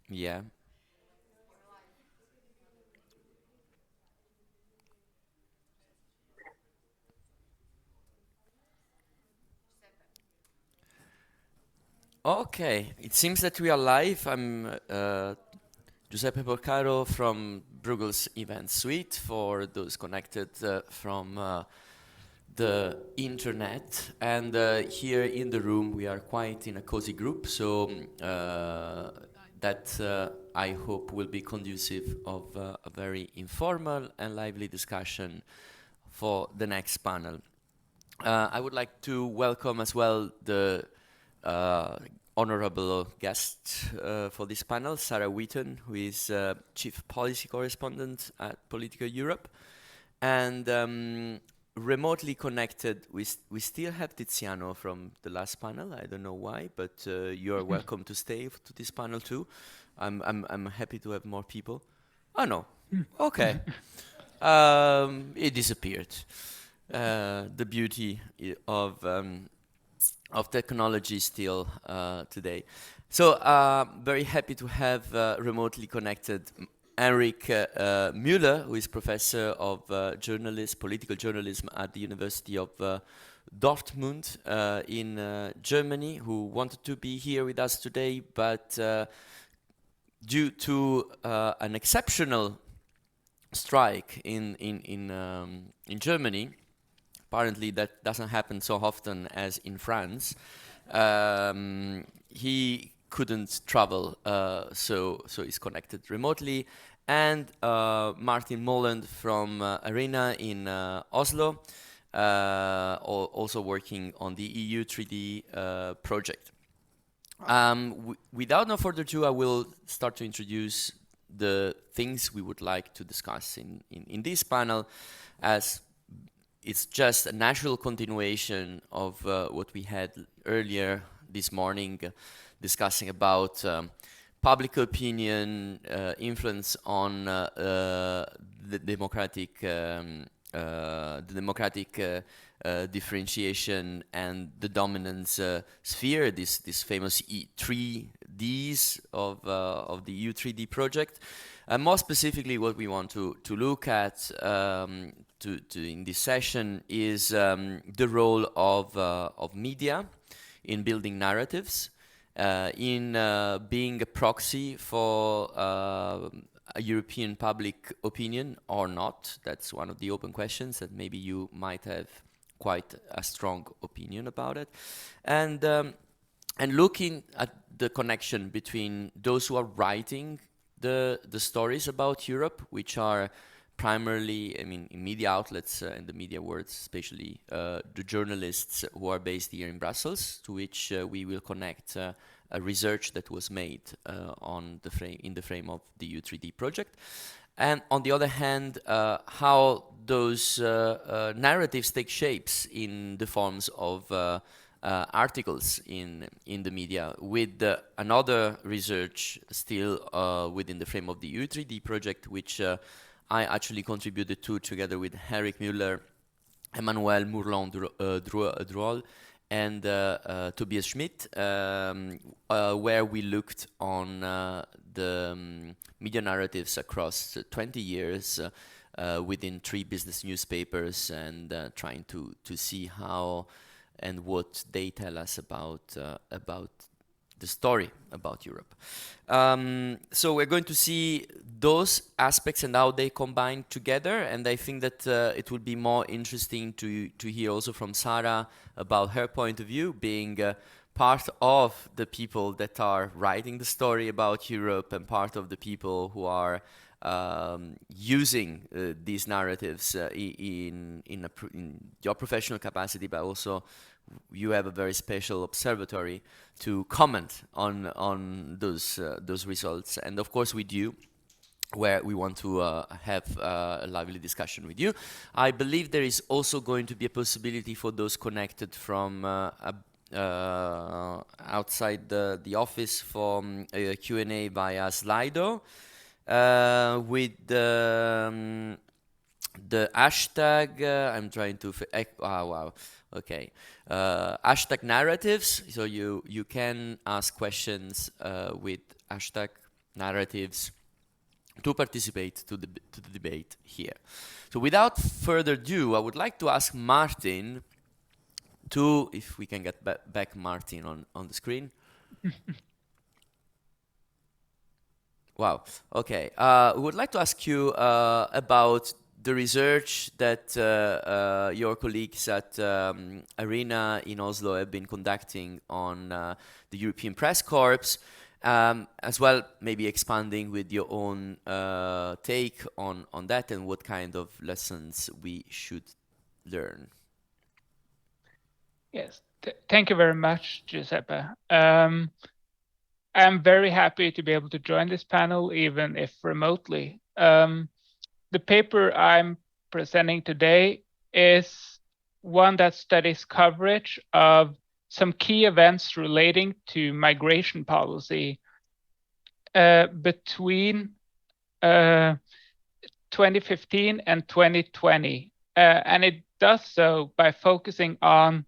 Yeah. Okay. It seems that we are live. I'm Giuseppe Porcaro from Bruegel's Event Suite for those connected from the internet. And here in the room, we are quite in a cozy group. So that I hope will be conducive of a very informal and lively discussion for the next panel. I would like to welcome as well the uh, honorable guest for this panel, Sarah Wheaton, who is Chief Policy Correspondent at Political Europe. And remotely connected, we still have Tiziano from the last panel. I don't know why, but you are welcome to stay to this panel too. I'm happy to have more people. Oh no, okay. It disappeared. The beauty of technology still today. So very happy to have remotely connected Henrik Müller, who is professor of political journalism at the University of Dortmund in Germany, who wanted to be here with us today, but due to an exceptional strike in Germany. Apparently, that doesn't happen so often as in France. He couldn't travel, so he's connected remotely. And Martin Moland from Arena in Oslo, also working on the EU 3D project. Without no further ado, I will start to introduce the things we would like to discuss in this panel, as it's just a natural continuation of what we had earlier this morning, discussing about public opinion, influence on the democratic differentiation and the dominance sphere, this famous three Ds of the EU 3D project. And more specifically, what we want to look at in this session is the role of media in building narratives, in being a proxy for a European public opinion or not. That's one of the open questions that maybe you might have quite a strong opinion about it. And looking at the connection between those who are writing the stories about Europe, which are primarily, I mean, in media outlets, in the media world, especially the journalists who are based here in Brussels, to which we will connect a research that was made in the frame of the U3D project. And on the other hand, how those narratives take shapes in the forms of articles in the media, with another research still within the frame of the U3D project, which I actually contributed to together with Henrik Müller, Emmanuel Mourlon-Droual, and Tobias Schmidt, where we looked on the media narratives across 20 years within 3 business newspapers, and trying to see how and what they tell us about the story about Europe. So we're going to see those aspects and how they combine together, and I think that it would be more interesting to hear also from Sarah about her point of view, being part of the people that are writing the story about Europe and part of the people who are using these narratives in your professional capacity, but also you have a very special observatory to comment on those results, and of course with you, where we want to have a lively discussion with you. I believe there is also going to be a possibility for those connected from outside the office for a Q&A via Slido with the hashtag. I'm trying to. Wow. Okay. Hashtag narratives. So you can ask questions with hashtag narratives to participate to the debate here. So without further ado, I would like to ask Martin to, if we can get back Martin on the screen. Wow. Okay. We would like to ask you about the research that your colleagues at Arena in Oslo have been conducting on the European Press Corps, as well, maybe expanding with your own take on that and what kind of lessons we should learn. Yes, thank you very much, Giuseppe. I'm very happy to be able to join this panel, even if remotely. The paper I'm presenting today is one that studies coverage of some key events relating to migration policy between 2015 and 2020. And it does so by focusing on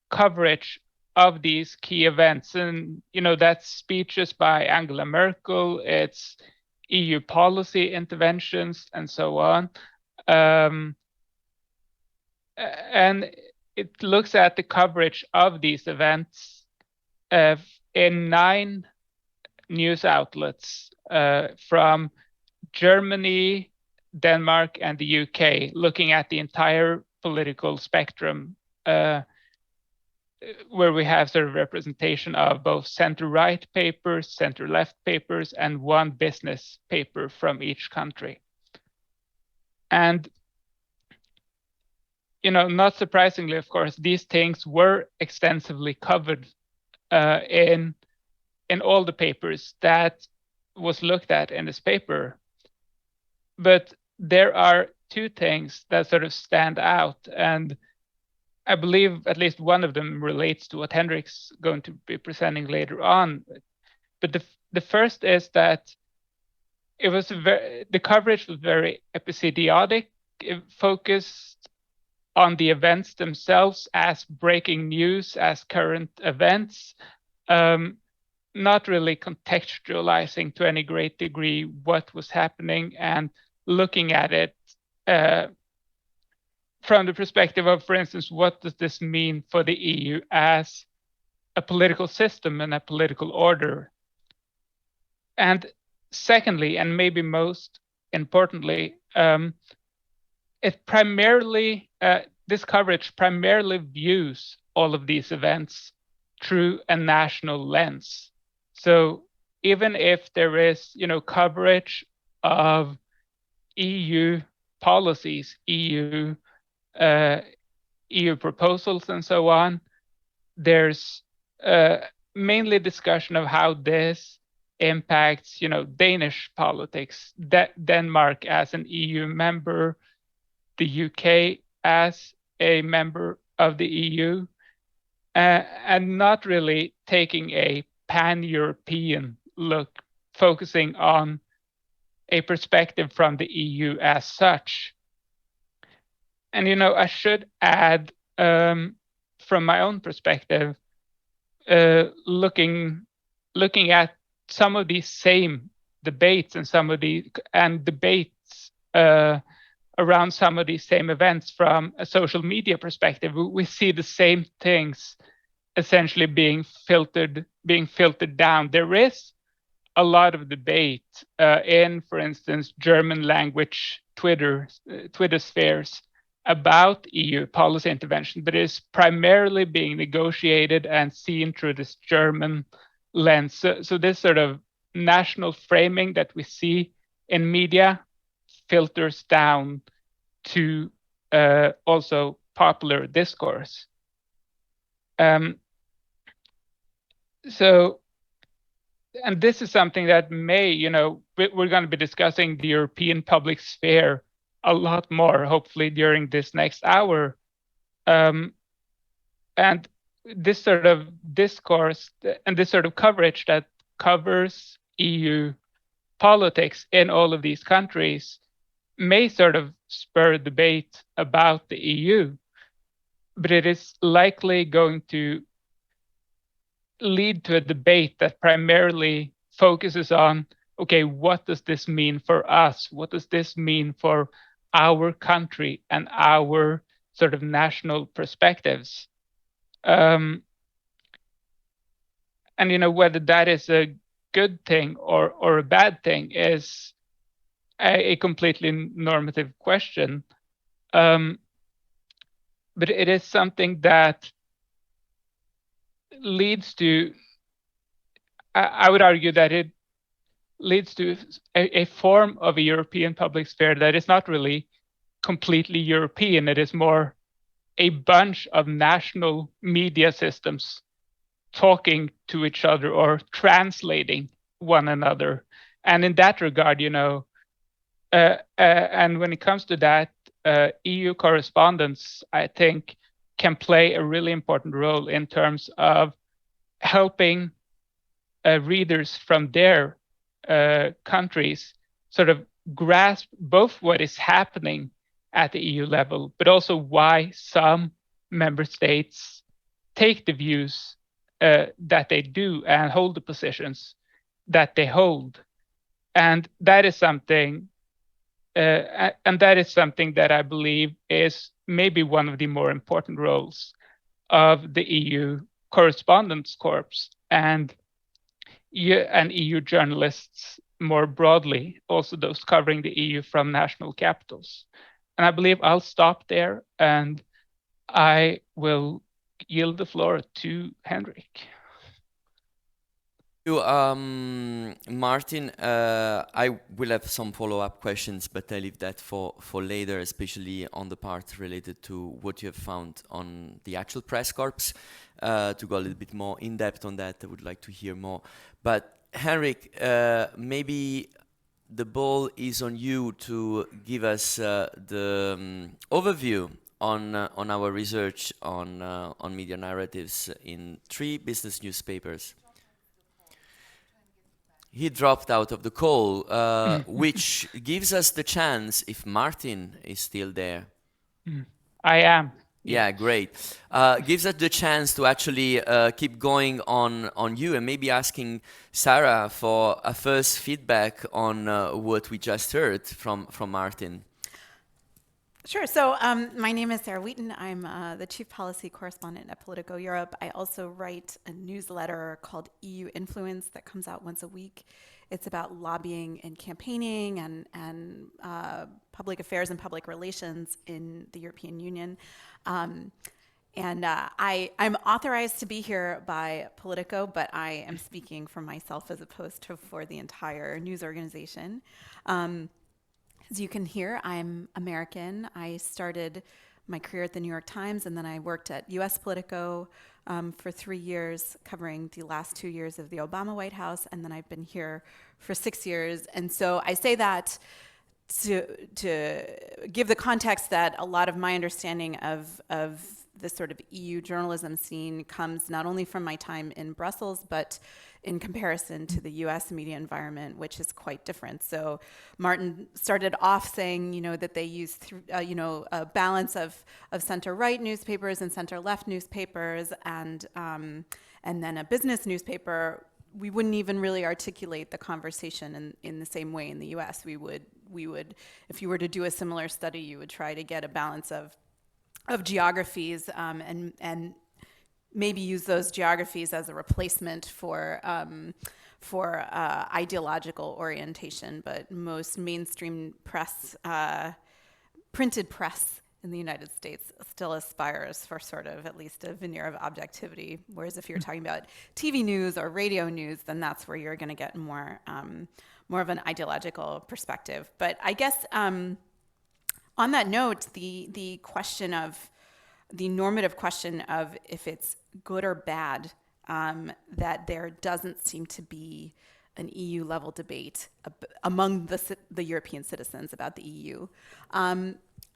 coverage of these key events. And, that's speeches by Angela Merkel, it's EU policy interventions, and so on. And it looks at the coverage of these events in 9 news outlets from Germany, Denmark, and the UK, looking at the entire political spectrum, where we have sort of representation of both center-right papers, center-left papers, and one business paper from each country. And, not surprisingly, of course, these things were extensively covered in all the papers that was looked at in this paper. But there are 2 things that sort of stand out, and I believe at least one of them relates to what Henrik's going to be presenting later on. But the first is that it was the coverage was very episodic. It focused on the events themselves as breaking news, as current events, not really contextualizing to any great degree what was happening and looking at it from the perspective of, for instance, what does this mean for the EU as a political system and a political order? And secondly, and maybe most importantly, it primarily, this coverage primarily views all of these events through a national lens. So even if there is, coverage of EU policies, EU proposals, and so on, there's mainly discussion of how this impacts, Danish politics, Denmark as an EU member, the UK as a member of the EU, and not really taking a pan-European look, focusing on a perspective from the EU as such. And, I should add, from my own perspective, looking at some of these same debates and debates around some of these same events from a social media perspective, we see the same things essentially being filtered down. There is a lot of debate in, for instance, German language Twitter spheres about EU policy intervention, but is primarily being negotiated and seen through this German lens. So this sort of national framing that we see in media filters down to also popular discourse. And this is something that may, we're going to be discussing the European public sphere a lot more, hopefully, during this next hour. And this sort of discourse and this sort of coverage that covers EU politics in all of these countries may sort of spur debate about the EU, but it is likely going to lead to a debate that primarily focuses on, okay, what does this mean for us? What does this mean for our country and our sort of national perspectives? And whether that is a good thing or a bad thing is a completely normative question. But it is something that leads to, I would argue that it leads to a form of a European public sphere that is not really completely European. It is more a bunch of national media systems talking to each other or translating one another. And in that regard, and when it comes to that, EU correspondence, I think, can play a really important role in terms of helping readers from their countries sort of grasp both what is happening at the EU level, but also why some member states take the views that they do and hold the positions that they hold. And that is something that I believe is maybe one of the more important roles of the EU Correspondence Corps and EU journalists more broadly, also those covering the EU from national capitals. And I believe I'll stop there, and I will yield the floor to Henrik. Martin. I will have some follow-up questions, but I leave that for later, especially on the part related to what you have found on the actual press corps. To go a little bit more in depth on that, I would like to hear more. But Henrik, maybe the ball is on you to give us the overview on our research on media narratives in 3 business newspapers. He dropped out of the call, which gives us the chance, if Martin is still there. I am. Yeah, great. Gives us the chance to actually keep going on you, and maybe asking Sarah for a first feedback on what we just heard from Martin. Sure. So my name is Sarah Wheaton. I'm the chief policy correspondent at Politico Europe. I also write a newsletter called EU Influence that comes out once a week. It's about lobbying and campaigning and public affairs and public relations in the European Union. I'm authorized to be here by Politico, but I am speaking for myself as opposed to for the entire news organization. As you can hear, I'm American. I started my career at the New York Times, and then I worked at U.S. Politico for 3 years, covering the last 2 years of the Obama White House, and then I've been here for 6 years. And so I say that to give the context that a lot of my understanding of the sort of EU journalism scene comes not only from my time in Brussels, but in comparison to the US media environment, which is quite different. So Martin started off saying, that they use, a balance of center-right newspapers and center-left newspapers, and then a business newspaper. We wouldn't even really articulate the conversation in the same way in the US. We would, if you were to do a similar study, you would try to get a balance of geographies and maybe use those geographies as a replacement for ideological orientation. But most mainstream press, printed press in the United States still aspires for sort of at least a veneer of objectivity. Whereas if you're talking about TV news or radio news, then that's where you're going to get more of an ideological perspective. But I guess on that note, the question of the normative question of if it's good or bad, that there doesn't seem to be an EU level debate among the European citizens about the EU.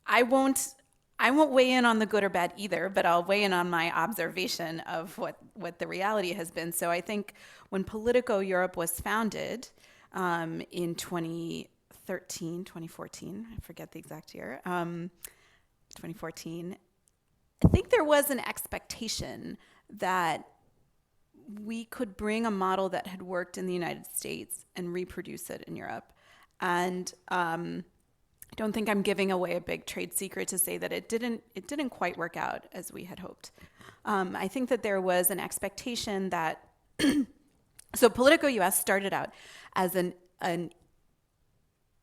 I won't weigh in on the good or bad either, but I'll weigh in on my observation of what the reality has been. So I think when Politico Europe was founded in 2014, I forget the exact year, 2014, I think there was an expectation that we could bring a model that had worked in the United States and reproduce it in Europe. And I don't think I'm giving away a big trade secret to say that it didn't quite work out as we had hoped. I think that there was an expectation that so Politico US started out as an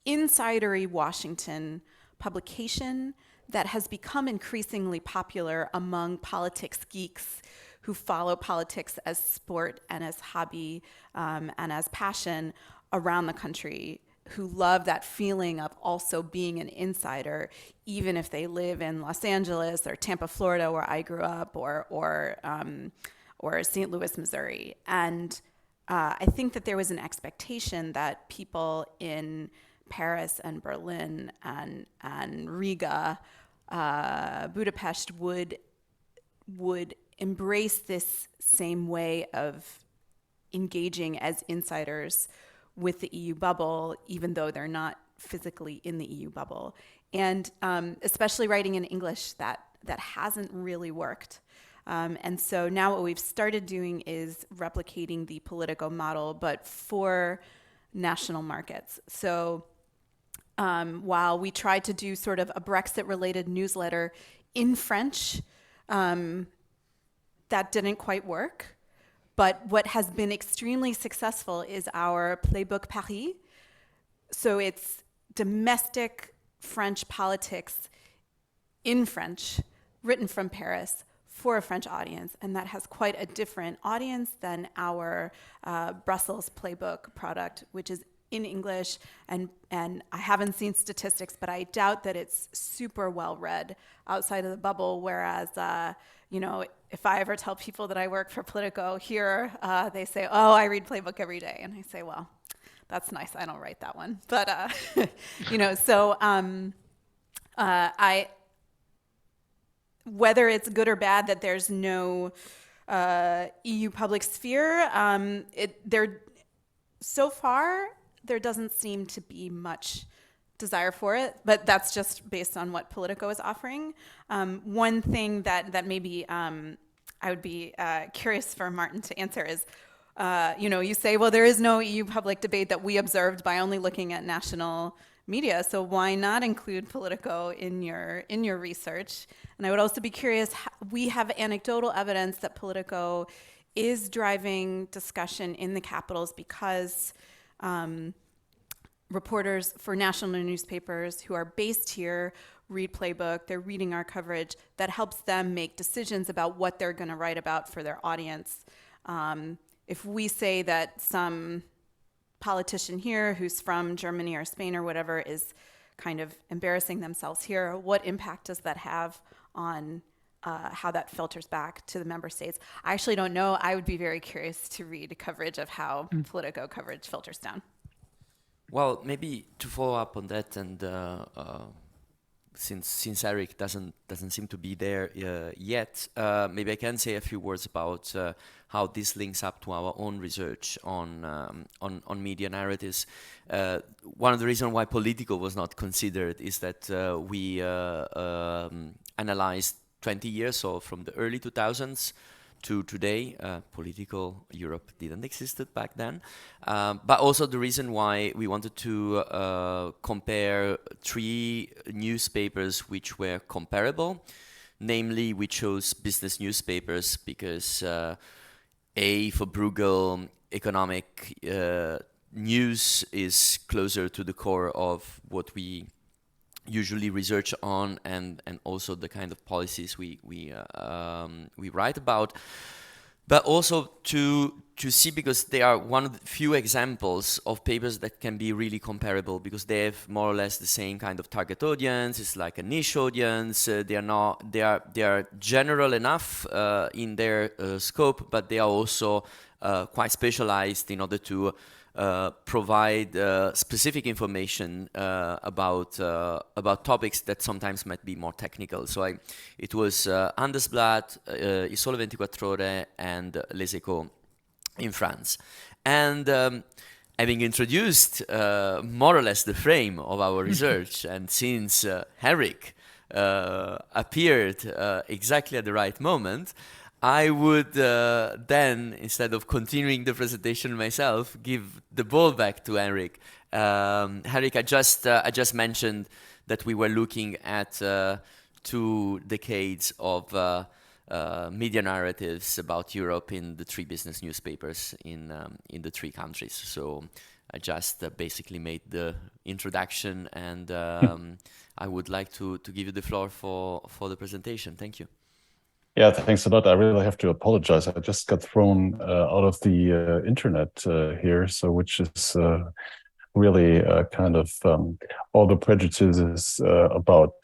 insidery Washington publication that has become increasingly popular among politics geeks who follow politics as sport and as hobby and as passion around the country, who love that feeling of also being an insider, even if they live in Los Angeles or Tampa, Florida, where I grew up, or St. Louis, Missouri. And I think that there was an expectation that people in Paris and Berlin and Riga, Budapest would embrace this same way of engaging as insiders with the EU bubble, even though they're not physically in the EU bubble. And especially writing in English, that hasn't really worked. And so now what we've started doing is replicating the Politico model, but for national markets. So while we tried to do sort of a Brexit-related newsletter in French, that didn't quite work. But what has been extremely successful is our Playbook Paris. So it's domestic French politics in French, written from Paris for a French audience. And that has quite a different audience than our Brussels Playbook product, which is in English. And I haven't seen statistics, but I doubt that it's super well read outside of the bubble. Whereas, if I ever tell people that I work for Politico here, they say, oh, I read Playbook every day. And I say, well, that's nice. I don't write that one. But, whether it's good or bad that there's no EU public sphere, so far, there doesn't seem to be much desire for it, but that's just based on what Politico is offering. One thing that maybe I would be curious for Martin to answer is, you say, well, there is no EU public debate that we observed by only looking at national media, so why not include Politico in your research? And I would also be curious, we have anecdotal evidence that Politico is driving discussion in the capitals because reporters for national newspapers who are based here read Playbook, they're reading our coverage that helps them make decisions about what they're going to write about for their audience. If we say that some politician here who's from Germany or Spain or whatever is kind of embarrassing themselves here, what impact does that have on how that filters back to the member states? I actually don't know. I would be very curious to read coverage of how Politico coverage filters down. Well, maybe to follow up on that, and since Eric doesn't seem to be there yet, maybe I can say a few words about how this links up to our own research on media narratives. One of the reasons why Politico was not considered is that we analyzed 20 years, so from the early 2000s to today. Political Europe didn't exist back then. But also the reason why we wanted to compare three newspapers which were comparable. Namely, we chose business newspapers because for Bruegel, economic news is closer to the core of what we usually research on, and also the kind of policies we write about, but also to see, because they are one of the few examples of papers that can be really comparable, because they have more or less the same kind of target audience. It's like a niche audience. They are general enough in their scope, but they are also quite specialized in order to provide specific information about topics that sometimes might be more technical. So it was Handelsblatt, Il Sole 24 Ore, and Les Echos in France. And having introduced more or less the frame of our research, and since Henrik appeared exactly at the right moment, I would then, instead of continuing the presentation myself, give the ball back to Henrik. Henrik, I just mentioned that we were looking at 2 decades of media narratives about Europe in the 3 business newspapers in the 3 countries. So I just basically made the introduction, and I would like to give you the floor for the presentation. Thank you. Yeah, thanks a lot. I really have to apologize. I just got thrown out of the internet here, so which is really kind of all the prejudices about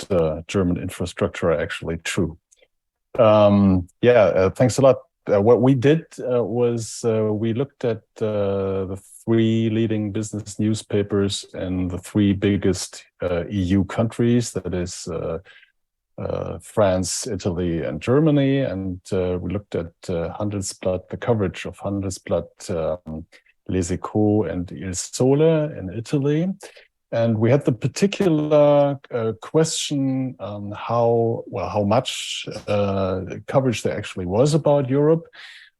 German infrastructure are actually true. Thanks a lot. What we did was we looked at the 3 leading business newspapers in the 3 biggest EU countries, that is France, Italy, and Germany, and we looked at Handelsblatt, the coverage of Handelsblatt, Les Echos, and Il Sole in Italy. And we had the particular question how much coverage there actually was about Europe,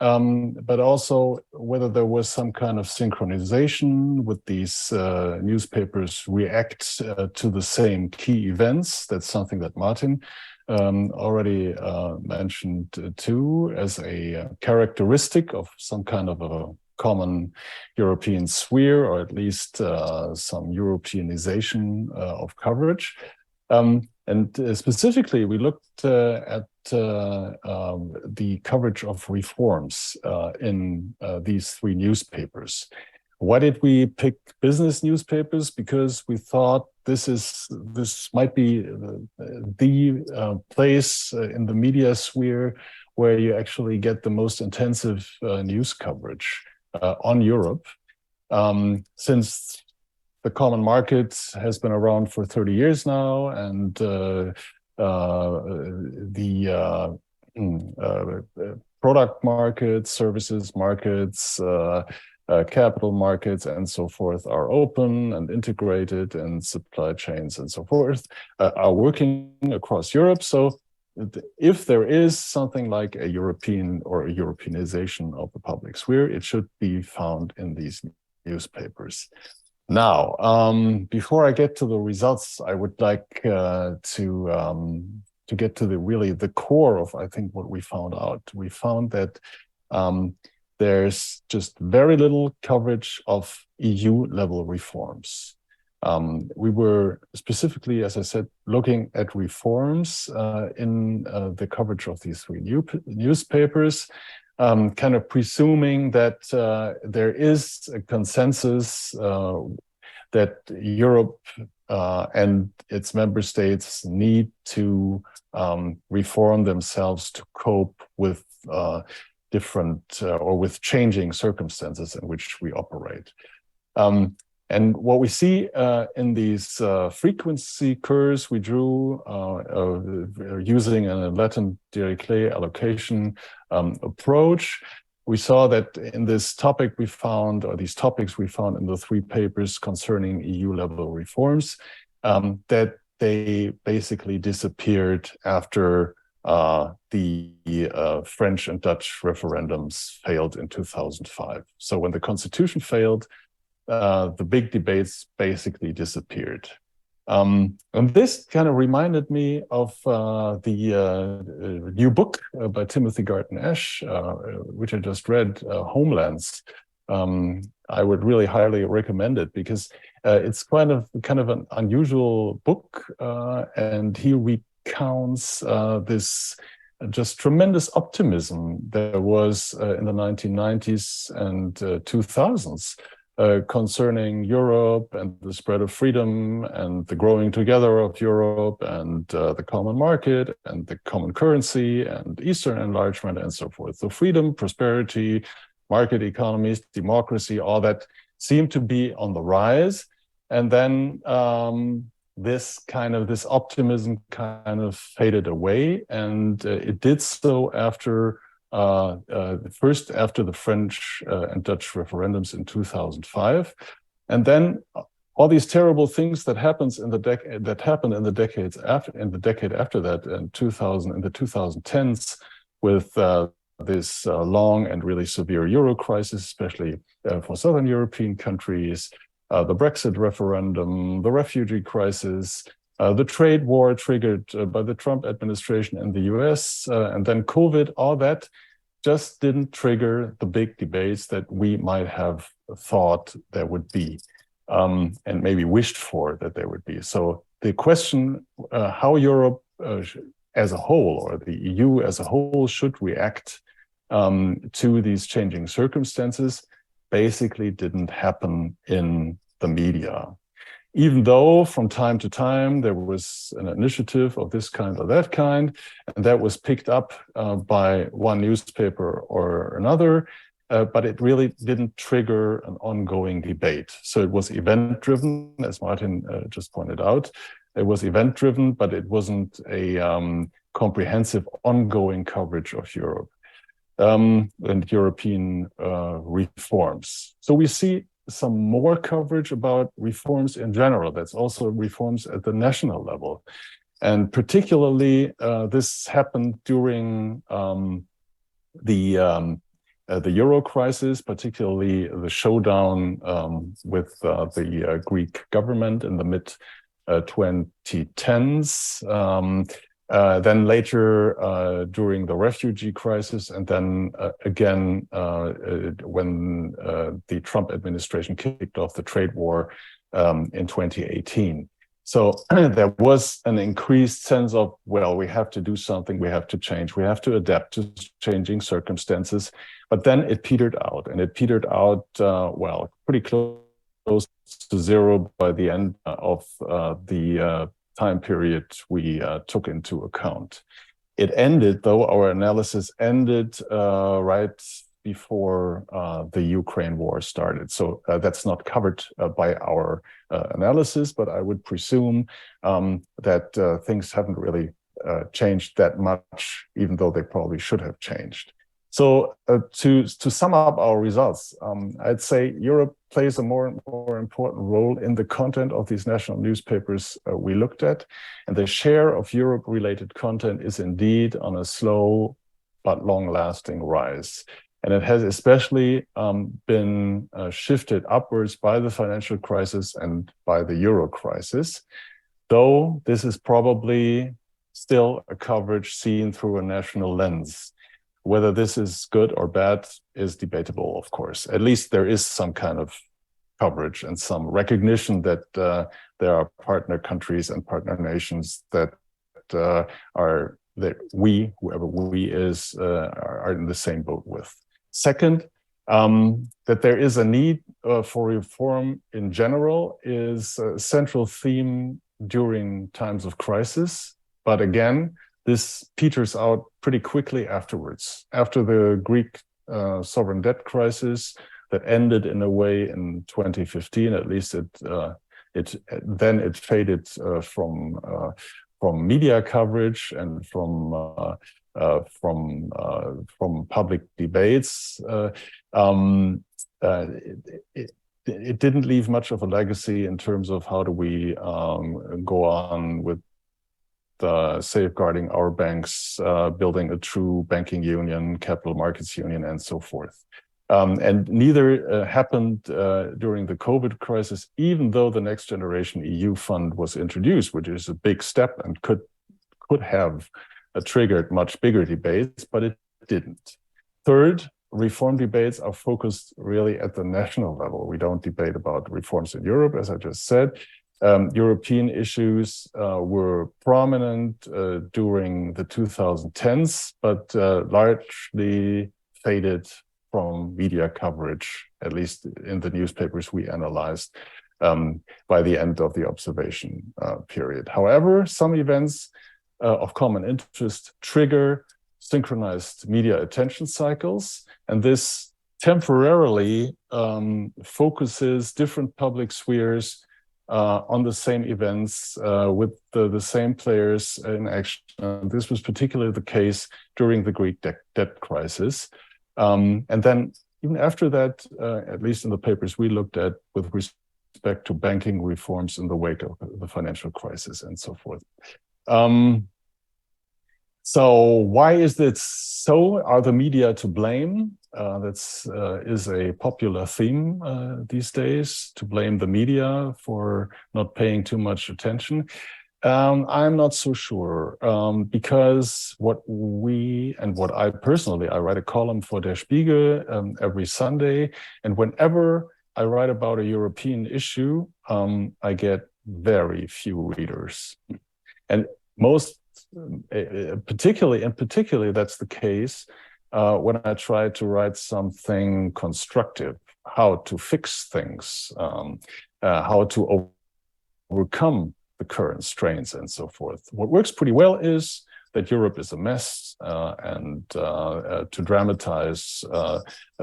but also whether there was some kind of synchronization with these newspapers react to the same key events. That's something that Martin already mentioned too, as a characteristic of some kind of a common European sphere, or at least some Europeanization of coverage. And specifically, we looked at the coverage of reforms in these 3 newspapers. Why did we pick business newspapers? Because we thought this might be the place in the media sphere where you actually get the most intensive news coverage on Europe, since the common market has been around for 30 years now, and the product markets, services markets, capital markets, and so forth are open and integrated, and supply chains and so forth are working across Europe. So if there is something like a European or a Europeanization of the public sphere, it should be found in these newspapers. Now, before I get to the results, I would like to get to the core of, I think, what we found out. We found that there's just very little coverage of EU-level reforms. We were specifically, as I said, looking at reforms in the coverage of these 3 newspapers, kind of presuming that there is a consensus that Europe and its member states need to reform themselves to cope with different or with changing circumstances in which we operate. And what we see in these frequency curves we drew using a Latin Dirichlet allocation approach, we saw that in this topic we found, or these topics we found in the 3 papers concerning EU-level reforms, that they basically disappeared after the French and Dutch referendums failed in 2005. So when the constitution failed, the big debates basically disappeared. And this kind of reminded me of the new book by Timothy Garton Ash, which I just read, Homelands. I would really highly recommend it, because it's kind of an unusual book, and he recounts this just tremendous optimism there was in the 1990s and 2000s. Concerning Europe and the spread of freedom and the growing together of Europe and the common market and the common currency and Eastern enlargement and so forth. So freedom, prosperity, market economies, democracy, all that seemed to be on the rise. And then this optimism kind of faded away, and it did so after first after the French and Dutch referendums in 2005, and then all these terrible things that happened in the decade after that, in the 2010s, with the this long and really severe euro crisis, especially for Southern European countries, the Brexit referendum, the refugee crisis, the trade war triggered by the Trump administration in the US, and then COVID, all that just didn't trigger the big debates that we might have thought there would be, and maybe wished for that there would be. So the question, how Europe as a whole, or the EU as a whole, should react to these changing circumstances, basically didn't happen in the media. Even though from time to time there was an initiative of this kind or that kind, and that was picked up by one newspaper or another, but it really didn't trigger an ongoing debate. So it was event-driven, as Martin just pointed out. It was event-driven, but it wasn't a comprehensive ongoing coverage of Europe and European reforms. So we see some more coverage about reforms in general. That's also reforms at the national level. And particularly, this happened during the Euro crisis, particularly the showdown with the Greek government in the mid-2010s. Then later during the refugee crisis, and then again when the Trump administration kicked off the trade war in 2018. So there was an increased sense of, well, we have to do something, we have to change, we have to adapt to changing circumstances. But then it petered out, and it petered out, well, pretty close to zero by the end of the time period we took into account. It ended, though, our analysis ended right before the Ukraine war started. So that's not covered by our analysis, but I would presume that things haven't really changed that much, even though they probably should have changed. So to sum up our results, I'd say Europe plays a more important role in the content of these national newspapers we looked at. And the share of Europe-related content is indeed on a slow but long-lasting rise. And it has especially been shifted upwards by the financial crisis and by the Euro crisis, though this is probably still a coverage seen through a national lens. Whether this is good or bad is debatable, of course. At least there is some kind of coverage and some recognition that there are partner countries and partner nations that we, whoever we is, are in the same boat with. Second, that there is a need for reform in general is a central theme during times of crisis. But again, this peters out pretty quickly afterwards. After the Greek sovereign debt crisis that ended in a way in 2015, at least it faded from media coverage and from public debates. It didn't leave much of a legacy in terms of how do we go on with safeguarding our banks, building a true banking union, capital markets union, and so forth. And neither happened during the COVID crisis, even though the Next Generation EU fund was introduced, which is a big step and could have triggered much bigger debates, but it didn't. Third, reform debates are focused really at the national level. We don't debate about reforms in Europe, as I just said. European issues were prominent during the 2010s, but largely faded from media coverage, at least in the newspapers we analyzed by the end of the observation period. However, some events of common interest trigger synchronized media attention cycles, and this temporarily focuses different public spheres on the same events with the same players in action. This was particularly the case during the Greek debt crisis. And then even after that, at least in the papers we looked at with respect to banking reforms in the wake of the financial crisis and so forth. So why is it so? Are the media to blame? That's is a popular theme these days, to blame the media for not paying too much attention. I'm not so sure, because what I personally, I write a column for Der Spiegel every Sunday, and whenever I write about a European issue, I get very few readers, and most, particularly that's the case when I try to write something constructive, how to fix things, how to overcome the current strains and so forth. What works pretty well is that Europe is a mess, and to dramatize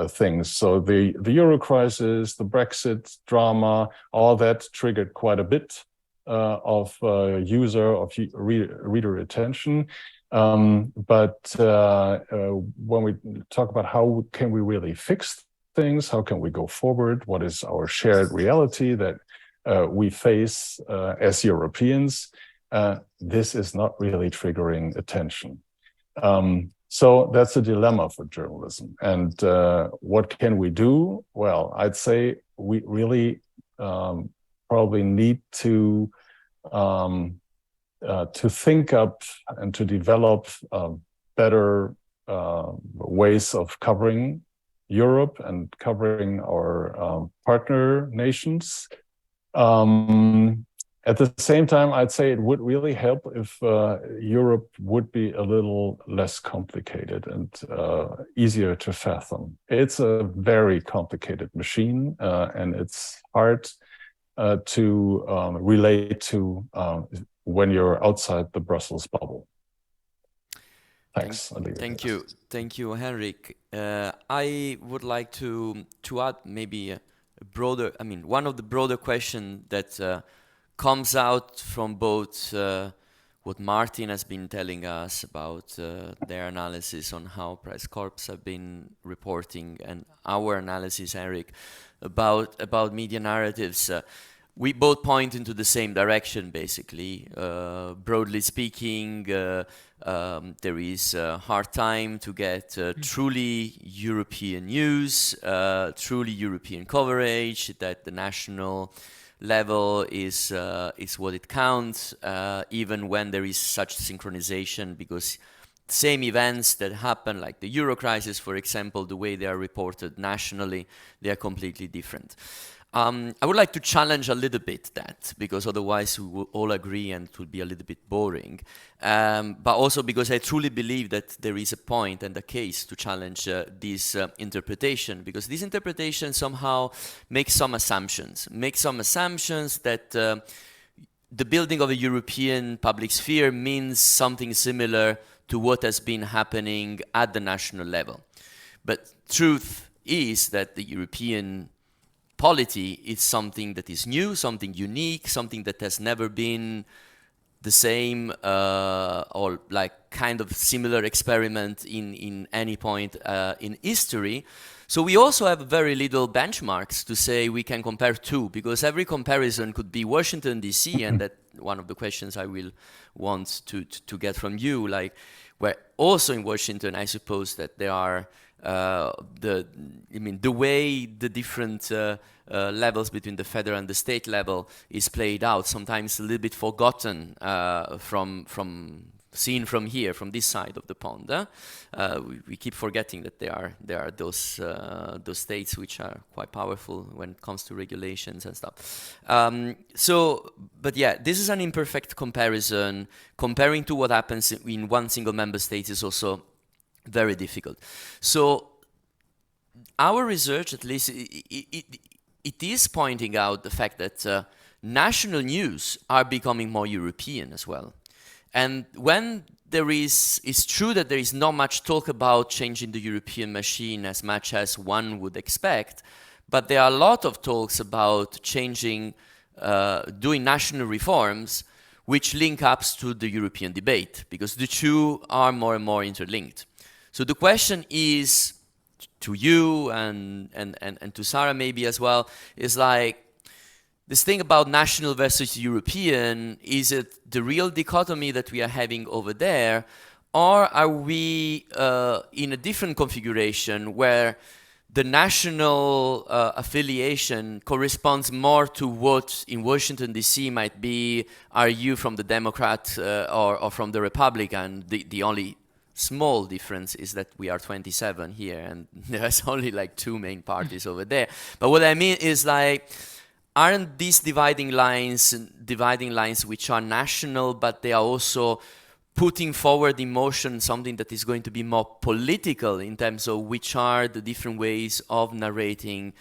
things. So the Euro crisis, the Brexit drama, all that triggered quite a bit of reader attention. But when we talk about how can we really fix things, how can we go forward, what is our shared reality that we face as Europeans, this is not really triggering attention. So that's a dilemma for journalism. And what can we do? Well, I'd say we really probably need to think up and to develop better ways of covering Europe and covering our partner nations. At the same time, I'd say it would really help if Europe would be a little less complicated and easier to fathom. It's a very complicated machine, and it's hard to relate to when you're outside the Brussels bubble. Thanks. Thank you, Henrik. I would like to add maybe a broader, one of the broader questions that comes out from both what Martin has been telling us about their analysis on how press corps have been reporting, and our analysis, Henrik, about media narratives. We both point into the same direction, basically. Broadly speaking, there is a hard time to get truly European news, truly European coverage, that the national level is what it counts, even when there is such synchronization, because same events that happen, like the Euro crisis, for example, the way they are reported nationally, they are completely different. I would like to challenge a little bit that, because otherwise we will all agree and it will be a little bit boring. But also because I truly believe that there is a point and a case to challenge this interpretation, because this interpretation somehow makes some assumptions. That the building of a European public sphere means something similar to what has been happening at the national level. But truth is that the European polity is something that is new, something unique, something that has never been the same or like kind of similar experiment in any point in history. So we also have very little benchmarks to say we can compare to, because every comparison could be Washington, D.C., and that one of the questions I will want to get from you, like, where also in Washington, I suppose that there are the way the different levels between the federal and the state level is played out, sometimes a little bit forgotten from seen from here, from this side of the pond. We keep forgetting that there are those states which are quite powerful when it comes to regulations and stuff. But yeah, this is an imperfect comparison. Comparing to what happens in one single member state is also very difficult. So our research, at least, it is pointing out the fact that national news are becoming more European as well. And when it's true that there is not much talk about changing the European machine as much as one would expect, but there are a lot of talks about changing, doing national reforms which link up to the European debate, because the two are more and more interlinked. So the question is, to you and to Sarah maybe as well, is like, this thing about national versus European, is it the real dichotomy that we are having over there, or are we in a different configuration where the national affiliation corresponds more to what in Washington, D.C. might be, are you from the Democrat or from the Republican? The only small difference is that we are 27 here and there's only like 2 main parties over there. But what I mean is like, aren't these dividing lines which are national, but they are also putting forward in motion something that is going to be more political in terms of which are the different ways of narrating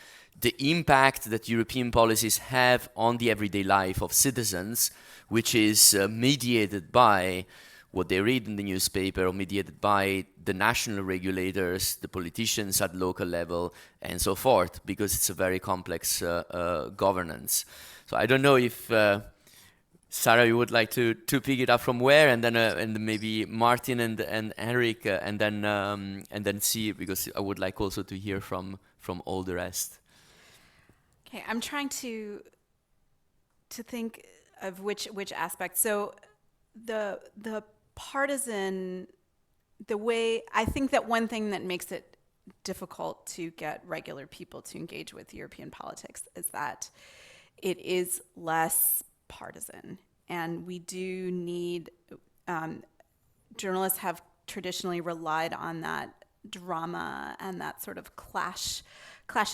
the impact that European policies have on the everyday life of citizens, which is mediated by what they read in the newspaper or mediated by the national regulators, the politicians at local level, and so forth, because it's a very complex governance. So I don't know if Sarah, you would like to pick it up from where, and then maybe Martin and Henrik, and then see, because I would like also to hear from all the rest. Okay, I'm trying to think of which aspect. So the partisan, the way, I think that one thing that makes it difficult to get regular people to engage with European politics is that it is less partisan, and we do need, journalists have traditionally relied on that drama and that sort of clash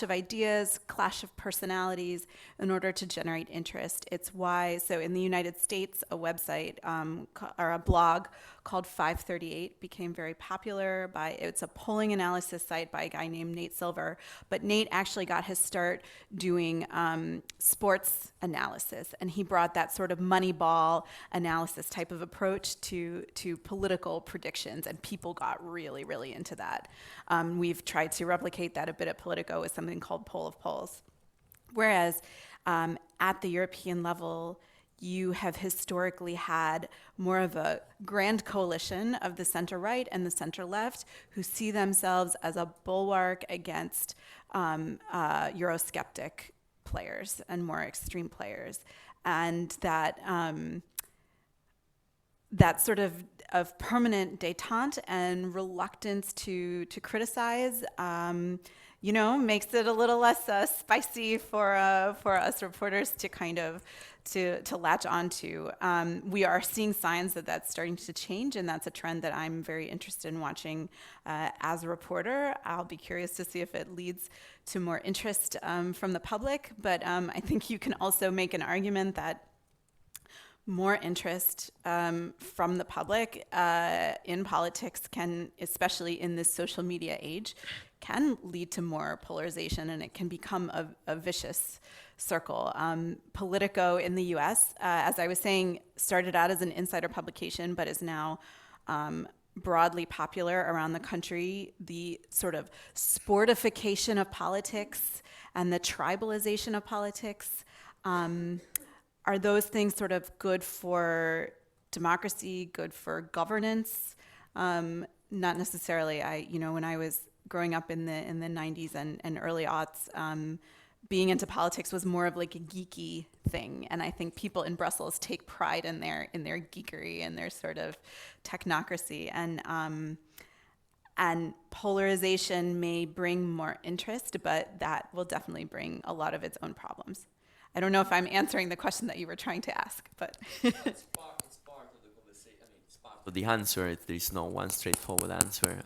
of ideas, clash of personalities in order to generate interest. It's why, so in the United States, a website or a blog called 538 became very popular. It's a polling analysis site by a guy named Nate Silver, but Nate actually got his start doing sports analysis, and he brought that sort of Moneyball analysis type of approach to political predictions, and people got really, really into that. We've tried to replicate that a bit at Politico with something called Poll of Polls. Whereas at the European level, you have historically had more of a grand coalition of the center-right and the center-left who see themselves as a bulwark against Eurosceptic players and more extreme players. And that sort of permanent détente and reluctance to criticize, makes it a little less spicy for us reporters to kind of to latch onto. We are seeing signs that that's starting to change, and that's a trend that I'm very interested in watching as a reporter. I'll be curious to see if it leads to more interest from the public, but I think you can also make an argument that more interest from the public in politics can, especially in this social media age, can lead to more polarization, and it can become a vicious circle. Politico in the US, as I was saying, started out as an insider publication, but is now broadly popular around the country. The sort of sportification of politics and the tribalization of politics, are those things sort of good for democracy, good for governance? Not necessarily. When I was growing up in the 90s and early aughts, being into politics was more of like a geeky thing, and I think people in Brussels take pride in their geekery and their sort of technocracy, and polarization may bring more interest, but that will definitely bring a lot of its own problems. I don't know if I'm answering the question that you were trying to ask, but it's part of the conversation. I mean, it's part of the answer. There is no one straightforward answer.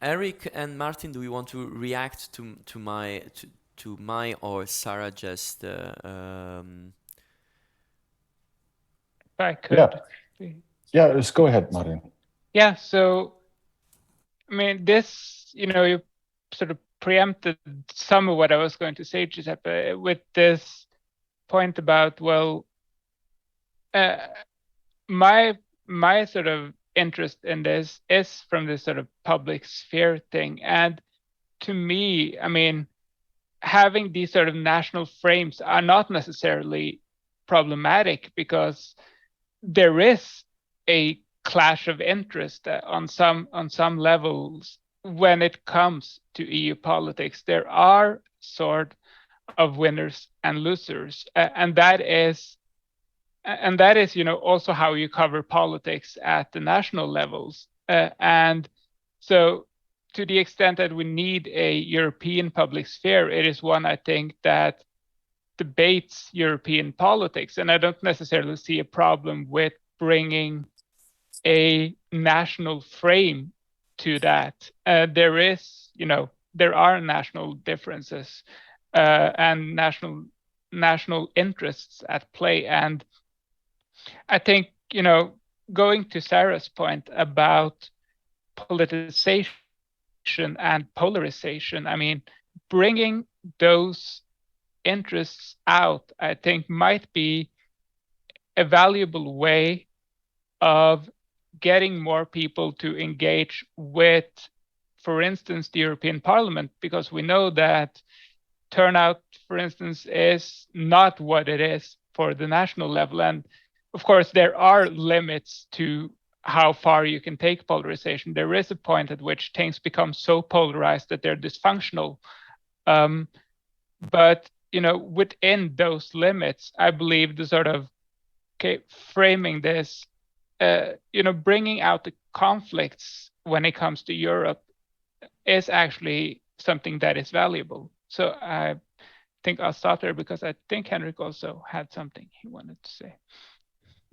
Eric and Martin, do we want to react to my or Sarah just? If I could. Yeah, just go ahead, Martin. Yeah. So, I mean, this, you sort of preempted some of what I was going to say, Giuseppe, with this point about, my sort of interest in this is from this sort of public sphere thing. And to me, I mean, having these sort of national frames are not necessarily problematic, because there is a clash of interest on some levels when it comes to EU politics. There are sort of winners and losers, and that is and that is, also how you cover politics at the national levels. And so to the extent that we need a European public sphere, it is one, I think, that debates European politics. And I don't necessarily see a problem with bringing a national frame to that. There are national differences and national interests at play. And I think, going to Sarah's point about politicization and polarization, I mean, bringing those interests out, I think, might be a valuable way of getting more people to engage with, for instance, the European Parliament, because we know that turnout, for instance, is not what it is for the national level. And of course, there are limits to how far you can take polarization. There is a point at which things become so polarized that they're dysfunctional. But within those limits, I believe the sort of framing this, bringing out the conflicts when it comes to Europe is actually something that is valuable. So I think I'll stop there because I think Henrik also had something he wanted to say.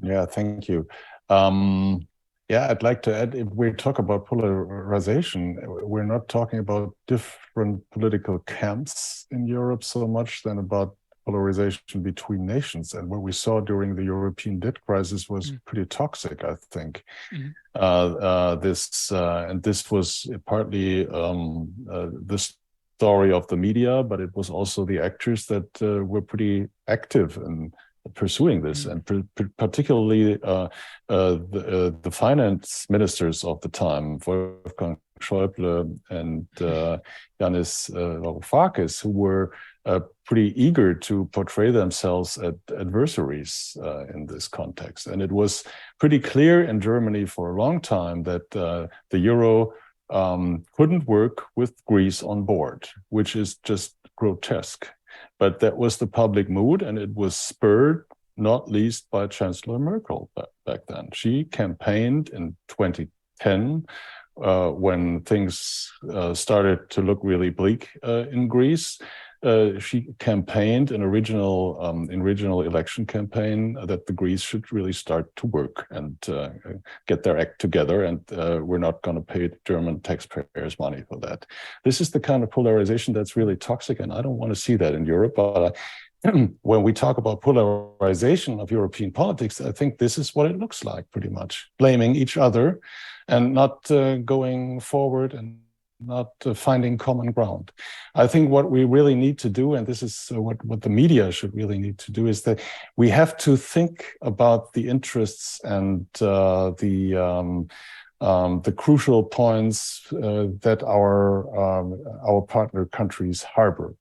Yeah, thank you. I'd like to add, if we talk about polarization, we're not talking about different political camps in Europe so much than about polarization between nations. And what we saw during the European debt crisis was pretty toxic, I think. This was partly the story of the media, but it was also the actors that were pretty active in pursuing this, and particularly the finance ministers of the time, Wolfgang Schäuble and Yanis Varoufakis, who were pretty eager to portray themselves as adversaries in this context. And it was pretty clear in Germany for a long time that the euro couldn't work with Greece on board, which is just grotesque. But that was the public mood, and it was spurred not least by Chancellor Merkel back then. She campaigned in 2010 when things started to look really bleak in Greece. She campaigned an original election campaign that the Greece should really start to work and get their act together, and we're not going to pay German taxpayers money for that. This is the kind of polarization that's really toxic, and I don't want to see that in Europe. But when we talk about polarization of European politics, I think this is what it looks like, pretty much blaming each other and not going forward and not finding common ground. I think what we really need to do, and this is what the media should really need to do, is that we have to think about the interests and the crucial points that our partner countries harbor.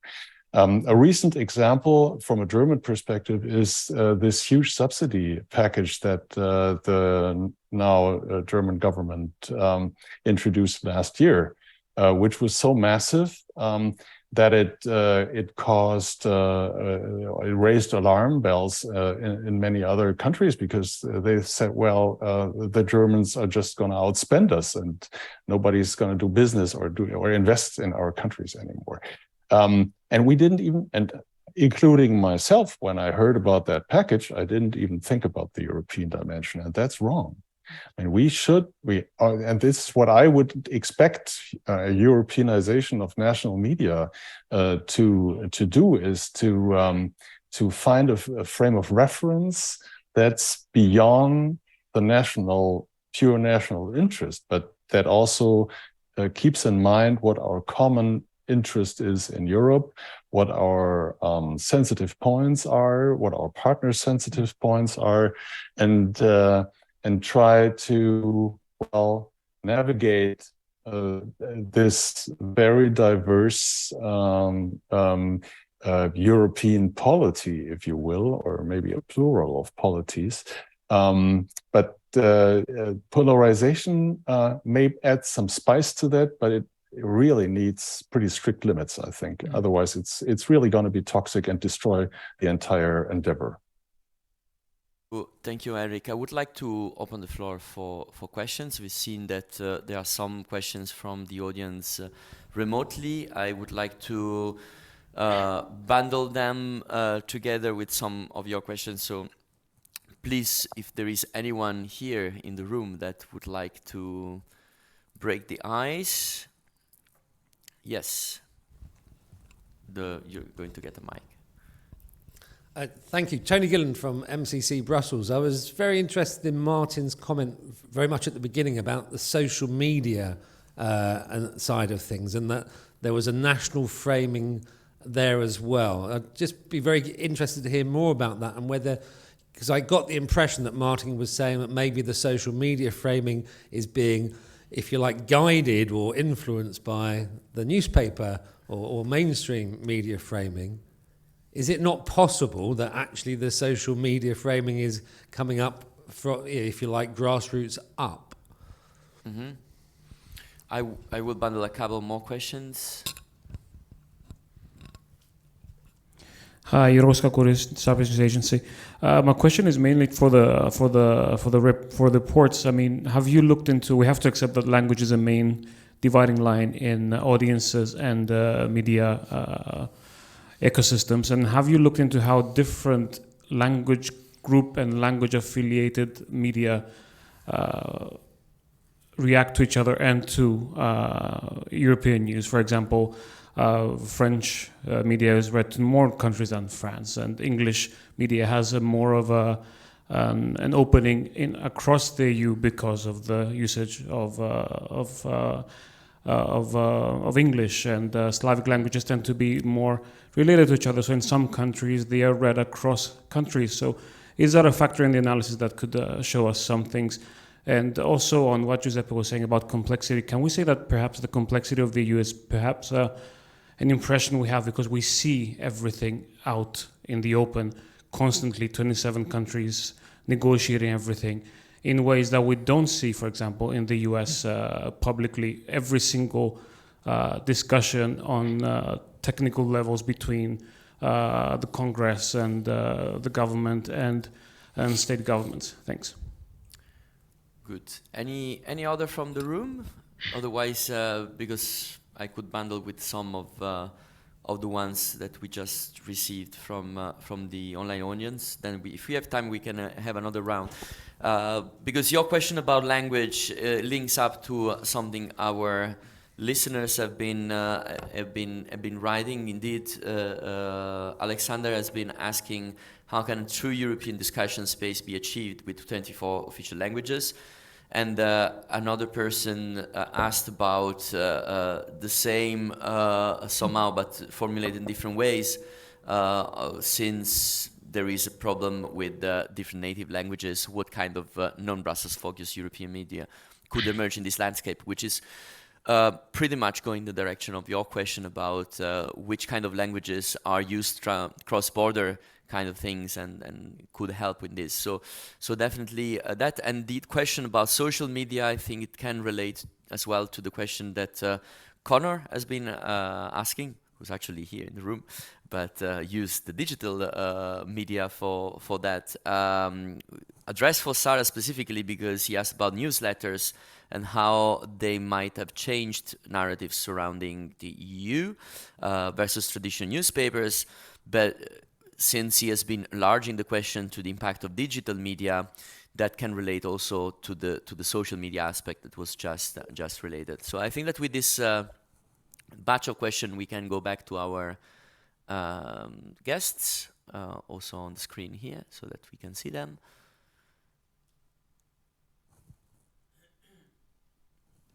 A recent example from a German perspective is this huge subsidy package that the now German government introduced last year, which was so massive that it caused, it raised alarm bells in many other countries, because they said, well, the Germans are just going to outspend us, and nobody's going to do business or invest in our countries anymore. And we didn't even, and including myself, when I heard about that package, I didn't even think about the European dimension, and that's wrong. And and this is what I would expect a Europeanization of national media to do, is to find a frame of reference that's beyond the pure national interest, but that also keeps in mind what our common interest is in Europe, what our sensitive points are, what our partners' sensitive points are, and try to, well, navigate this very diverse European polity, if you will, or maybe a plural of polities. But polarization may add some spice to that, but it really needs pretty strict limits, I think. Otherwise, it's really going to be toxic and destroy the entire endeavor. Thank you, Henrik. I would like to open the floor for questions. We've seen that there are some questions from the audience remotely. I would like to bundle them together with some of your questions. So please, if there is anyone here in the room that would like to break the ice. Yes. You're going to get a mic. Thank you. Tony Gillen from MCC Brussels. I was very interested in Martin's comment very much at the beginning about the social media side of things, and that there was a national framing there as well. I'd just be very interested to hear more about that, and whether, because I got the impression that Martin was saying that maybe the social media framing is being, if you like, guided or influenced by the newspaper or mainstream media framing. Is it not possible that actually the social media framing is coming up from, if you like, grassroots up? Mm-hmm. I will bundle a couple more questions. Hi, Roska Kuris, Southeast Agency. My question is mainly for the reports. I mean, have you looked into? We have to accept that language is a main dividing line in audiences and media ecosystems. And have you looked into how different language group and language affiliated media react to each other and to European news? For example, French media is read in more countries than France, and English media has a more of an opening in across the EU because of the usage of English, and Slavic languages tend to be more related to each other. So in some countries they are read across countries. So is that a factor in the analysis that could show us some things? And also on what Giuseppe was saying about complexity, can we say that perhaps the complexity of the EU is perhaps an impression we have because we see everything out in the open, constantly 27 countries negotiating everything in ways that we don't see, for example, in the US publicly, every single discussion on technical levels between the Congress and the government and state governments. Thanks. Good. Any other from the room? Otherwise, because I could bundle with some of the ones that we just received from the online audience. Then, if we have time, we can have another round. Because your question about language links up to something our listeners have been writing. Indeed, Alexander has been asking, how can a true European discussion space be achieved with 24 official languages? And another person asked about the same somehow, but formulated in different ways, since there is a problem with different native languages, what kind of non-Brussels focused European media could emerge in this landscape, which is pretty much going the direction of your question about which kind of languages are used cross-border kind of things and could help with this. So definitely that. And the question about social media, I think it can relate as well to the question that Connor has been asking, who's actually here in the room, but used the digital media for that. Addressed for Sarah specifically because he asked about newsletters and how they might have changed narratives surrounding the EU versus traditional newspapers. But since he has been enlarging the question to the impact of digital media, that can relate also to the social media aspect that was just related. So I think that with this batch of questions, we can go back to our guests, also on the screen here, so that we can see them.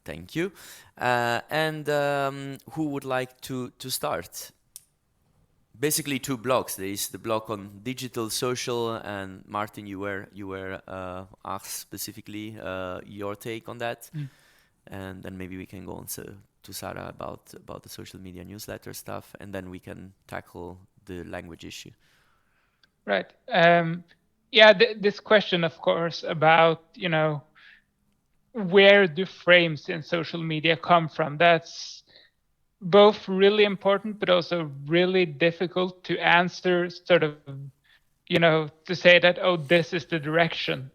Thank you. And who would like to start? Basically, two blocks. There is the block on digital, social, and Martin, you were asked specifically your take on that, and then maybe we can go on to Sarah about the social media newsletter stuff, and then we can tackle the language issue. Right. Yeah. This question, of course, about where do frames in social media come from? That's both really important, but also really difficult to answer sort of to say that, oh, this is the direction,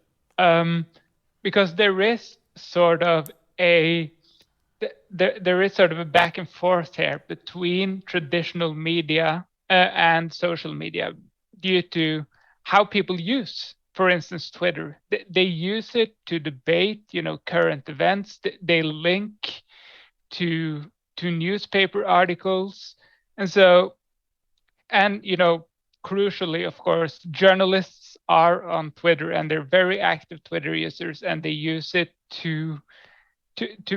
because there is sort of a back and forth here between traditional media and social media due to how people use, for instance, Twitter. They use it to debate, current events. They link to newspaper articles, and so, and crucially, of course, journalists are on Twitter and they're very active Twitter users, and they use it to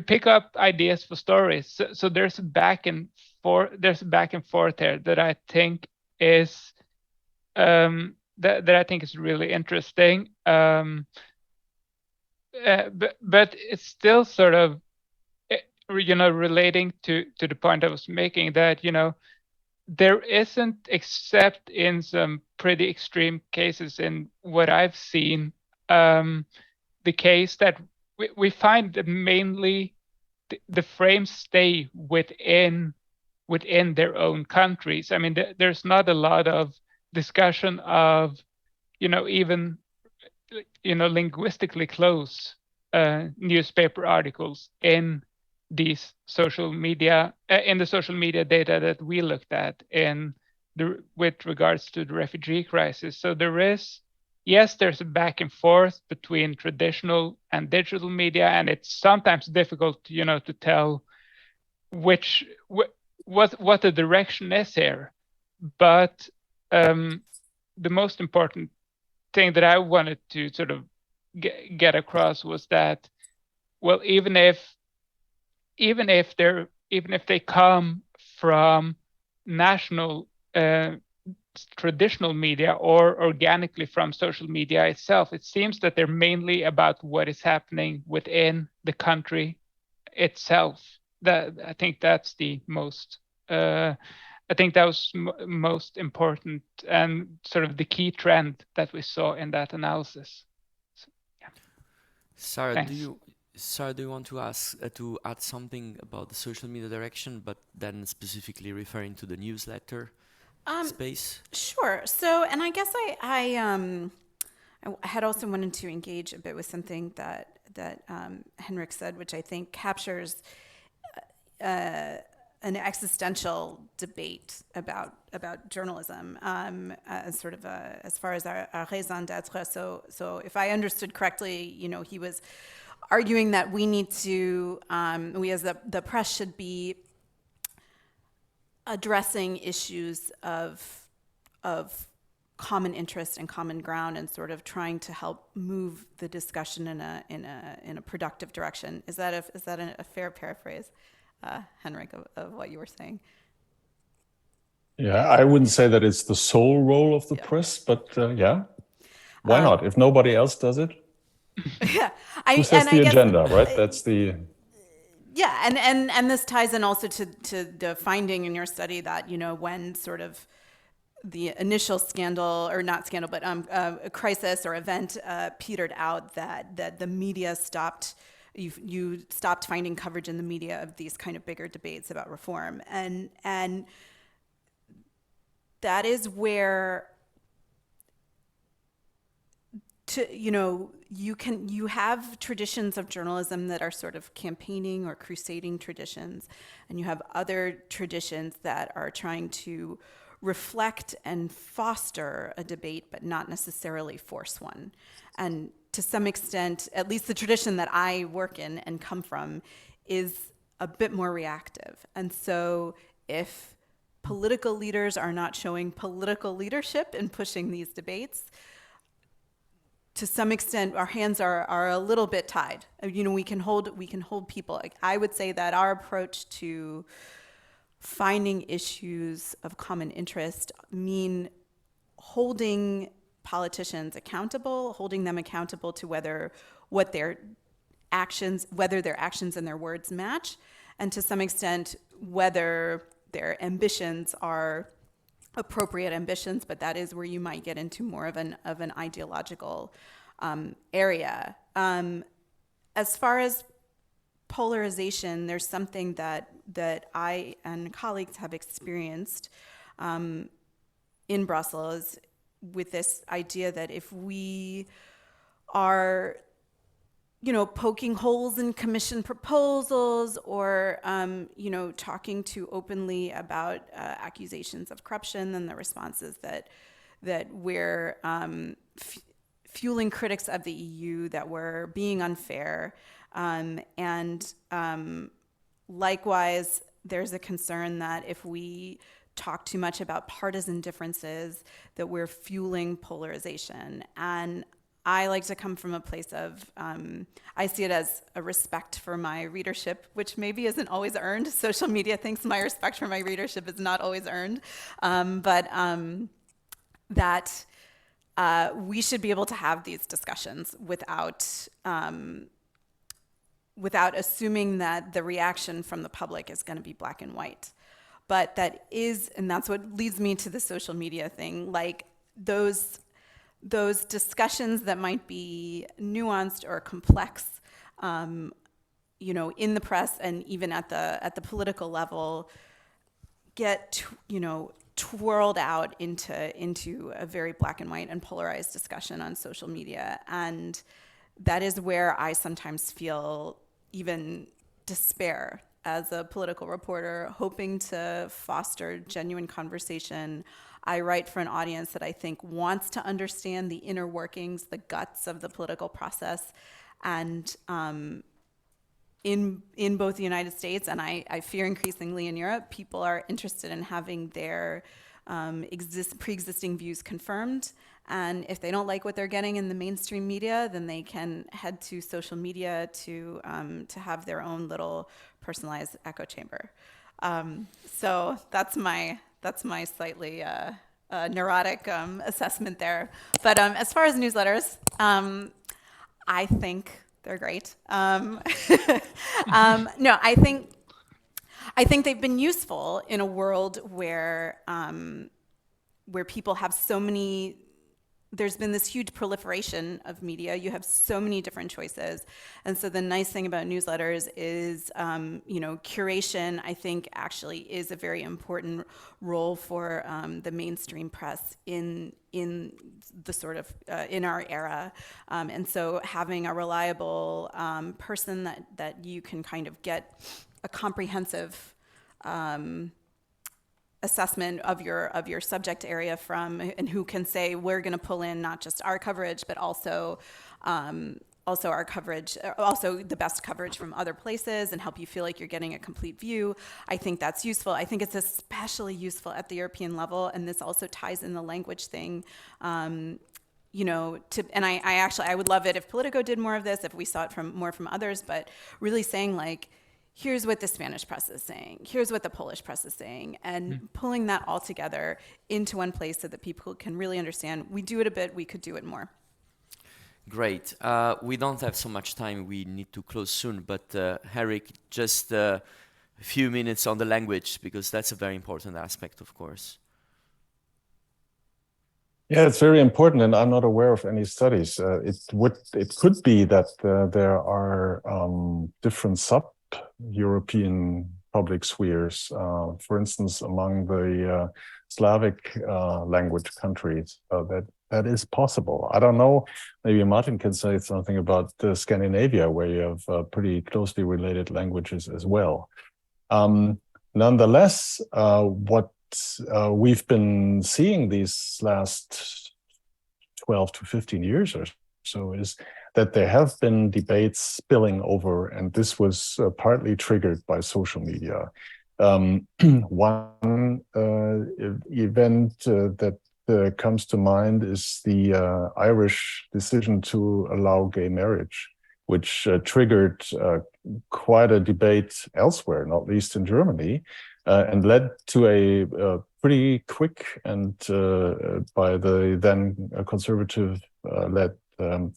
pick up ideas for stories. So there's a back and forth there that I think is that I think is really interesting. But it's still sort of relating to the point I was making, that there isn't, except in some pretty extreme cases in what I've seen, the case that we find that mainly the frames stay within their own countries. I mean, there's not a lot of discussion of, even, linguistically close newspaper articles in these social media, in the social media data that we looked at with regards to the refugee crisis. So there's a back and forth between traditional and digital media, and it's sometimes difficult, to tell what the direction is here. But the most important thing that I wanted to sort of get across was that, well, even if they come from national traditional media or organically from social media itself, it seems that they're mainly about what is happening within the country itself. That I think that's the most. I think that was most important and sort of the key trend that we saw in that analysis. So, yeah. Sarah, Thanks. do you want to add something about the social media direction, but then specifically referring to the newsletter space? Sure. So, and I guess I had also wanted to engage a bit with something that Henrik said, which I think captures an existential debate about journalism, as sort of as far as our raison d'être. So if I understood correctly, he was arguing that we need to, we as the press should be addressing issues of common interest and common ground, and sort of trying to help move the discussion in a productive direction. Is that a fair paraphrase, Henrik, of what you were saying? Yeah, I wouldn't say that it's the sole role of the press, but yeah, why not? If nobody else does it, yeah, who sets the agenda, right? That's the. Yeah, and this ties in also to the finding in your study that when sort of the initial scandal, or not scandal, but a crisis or event petered out, that the media stopped. You stopped finding coverage in the media of these kind of bigger debates about reform, and that is where you have traditions of journalism that are sort of campaigning or crusading traditions, and you have other traditions that are trying to reflect and foster a debate, but not necessarily force one. And to some extent, at least the tradition that I work in and come from, is a bit more reactive. And so if political leaders are not showing political leadership in pushing these debates, to some extent, our hands are a little bit tied. We can hold people. I would say that our approach to finding issues of common interest mean holding politicians accountable, holding them accountable to whether their actions and their words match, and to some extent whether their ambitions are appropriate ambitions, but that is where you might get into more of an ideological area. As far as polarization, there's something that I and colleagues have experienced in Brussels, with this idea that if we are, poking holes in commission proposals or, talking too openly about accusations of corruption, then the response is that we're fueling critics of the EU, that we're being unfair. And likewise, there's a concern that if we talk too much about partisan differences, that we're fueling polarization. And I like to come from a place of, I see it as a respect for my readership, which maybe isn't always earned. Social media thinks my respect for my readership is not always earned. But that we should be able to have these discussions without assuming that the reaction from the public is going to be black and white. But that is, and that's what leads me to the social media thing, like those discussions that might be nuanced or complex, in the press and even at the political level, get twirled out into a very black and white and polarized discussion on social media. And that is where I sometimes feel even despair as a political reporter, hoping to foster genuine conversation. I write for an audience that I think wants to understand the inner workings, the guts of the political process. And in both the United States and I fear increasingly in Europe, people are interested in having their pre-existing views confirmed. And if they don't like what they're getting in the mainstream media, then they can head to social media to have their own little personalized echo chamber. So that's my slightly neurotic assessment there. But as far as newsletters, I think they're great. No, I think they've been useful in a world where people have so many. There's been this huge proliferation of media. You have so many different choices. And so the nice thing about newsletters is, curation, I think, actually is a very important role for the mainstream press in the sort of, in our era. And so having a reliable person that you can kind of get a comprehensive assessment of your subject area from, and who can say we're going to pull in not just our coverage, but also our coverage, also the best coverage from other places, and help you feel like you're getting a complete view. I think that's useful. I think it's especially useful at the European level, and this also ties in the language thing. And I would love it if Politico did more of this, if we saw it more from others, but really saying like, here's what the Spanish press is saying, here's what the Polish press is saying, and pulling that all together into one place so that people can really understand. We do it a bit, we could do it more. Great. We don't have so much time, we need to close soon, but Henrik, just a few minutes on the language, because that's a very important aspect, of course. Yeah, it's very important, and I'm not aware of any studies. It could be that there are different sub-European public spheres, for instance, among the Slavic language countries. That is possible. I don't know. Maybe Martin can say something about Scandinavia, where you have pretty closely related languages as well. Nonetheless, what we've been seeing these last 12 to 15 years or so is that there have been debates spilling over, and this was partly triggered by social media. One event that comes to mind is the Irish decision to allow gay marriage, which triggered quite a debate elsewhere, not least in Germany, and led to a pretty quick and by the then conservative-led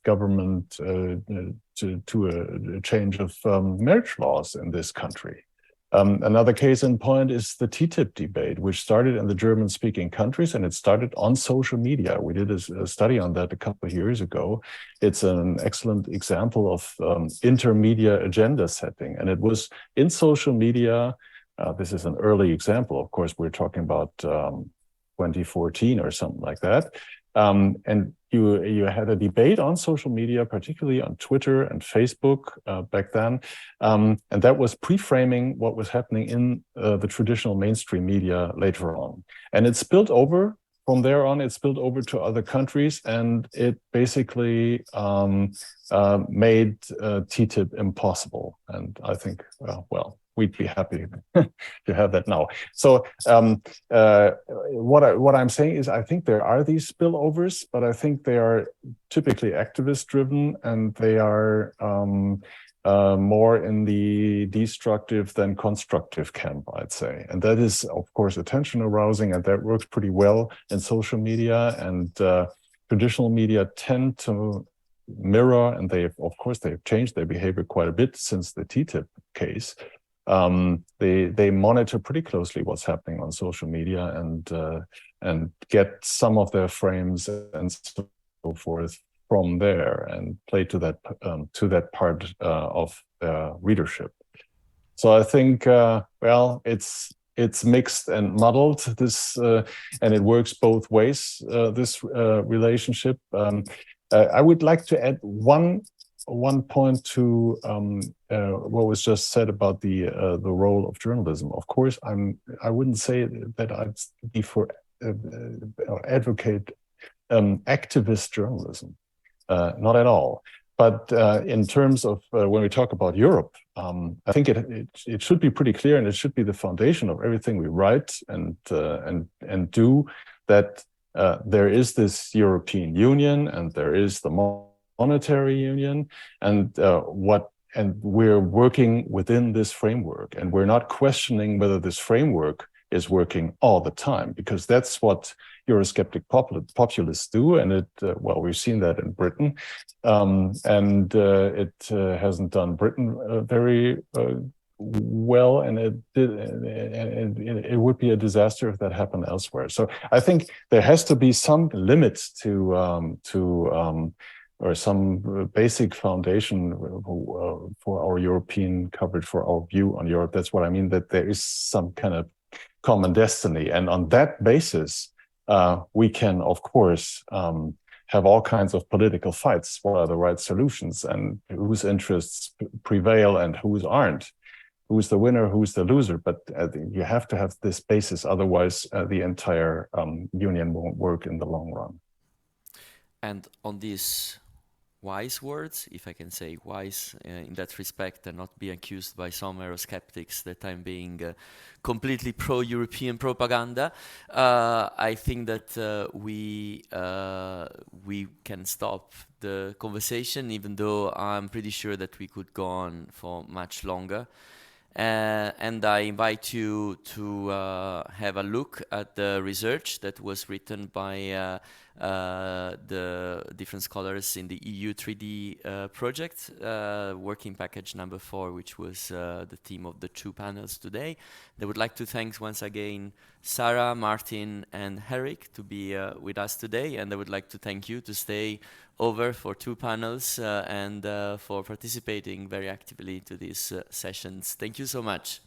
government to a change of marriage laws in this country. Another case in point is the TTIP debate, which started in the German-speaking countries, and it started on social media. We did a study on that a couple of years ago. It's an excellent example of intermedia agenda setting, and it was in social media. This is an early example. Of course, we're talking about 2014 or something like that. And you had a debate on social media, particularly on Twitter and Facebook back then, and that was pre-framing what was happening in the traditional mainstream media later on. And it spilled over. From there on, it spilled over to other countries, and it basically made TTIP impossible. And I think, well, we'd be happy to have that now. So what I'm saying is, I think there are these spillovers, but I think they are typically activist-driven, and they are more in the destructive than constructive camp, I'd say. And that is, of course, attention arousing, and that works pretty well in social media. And traditional media tend to mirror, and they've changed their behavior quite a bit since the TTIP case. They monitor pretty closely what's happening on social media and get some of their frames and so forth from there and play to that part of readership. So I think it's mixed and muddled, this and it works both ways, this relationship. I would like to add one point to what was just said about the role of journalism. Of course, I wouldn't say that I'd be for advocate activist journalism. Not at all. But in terms of when we talk about Europe, I think it should be pretty clear, and it should be the foundation of everything we write and do, that there is this European Union and there is the monetary union, and we're working within this framework, and we're not questioning whether this framework is working all the time, because that's what Eurosceptic populists do, and we've seen that in Britain, and it hasn't done Britain very well, and it would be a disaster if that happened elsewhere. So I think there has to be some limits to or some basic foundation for our European coverage, for our view on Europe. That's what I mean, that there is some kind of common destiny. And on that basis, we can, of course, have all kinds of political fights. What are the right solutions, and whose interests prevail and whose aren't? Who's the winner, who's the loser? But you have to have this basis, otherwise the entire union won't work in the long run. And on these wise words, if I can say wise in that respect, and not be accused by some Eurosceptics that I'm being completely pro-European propaganda, I think that we can stop the conversation, even though I'm pretty sure that we could go on for much longer. And I invite you to have a look at the research that was written by the different scholars in the EU 3D project, working package number 4, which was the theme of the 2 panels today. I would like to thank once again Sarah, Martin, and Henrik to be with us today, and I would like to thank you to stay over for 2 panels and for participating very actively to these sessions. Thank you so much.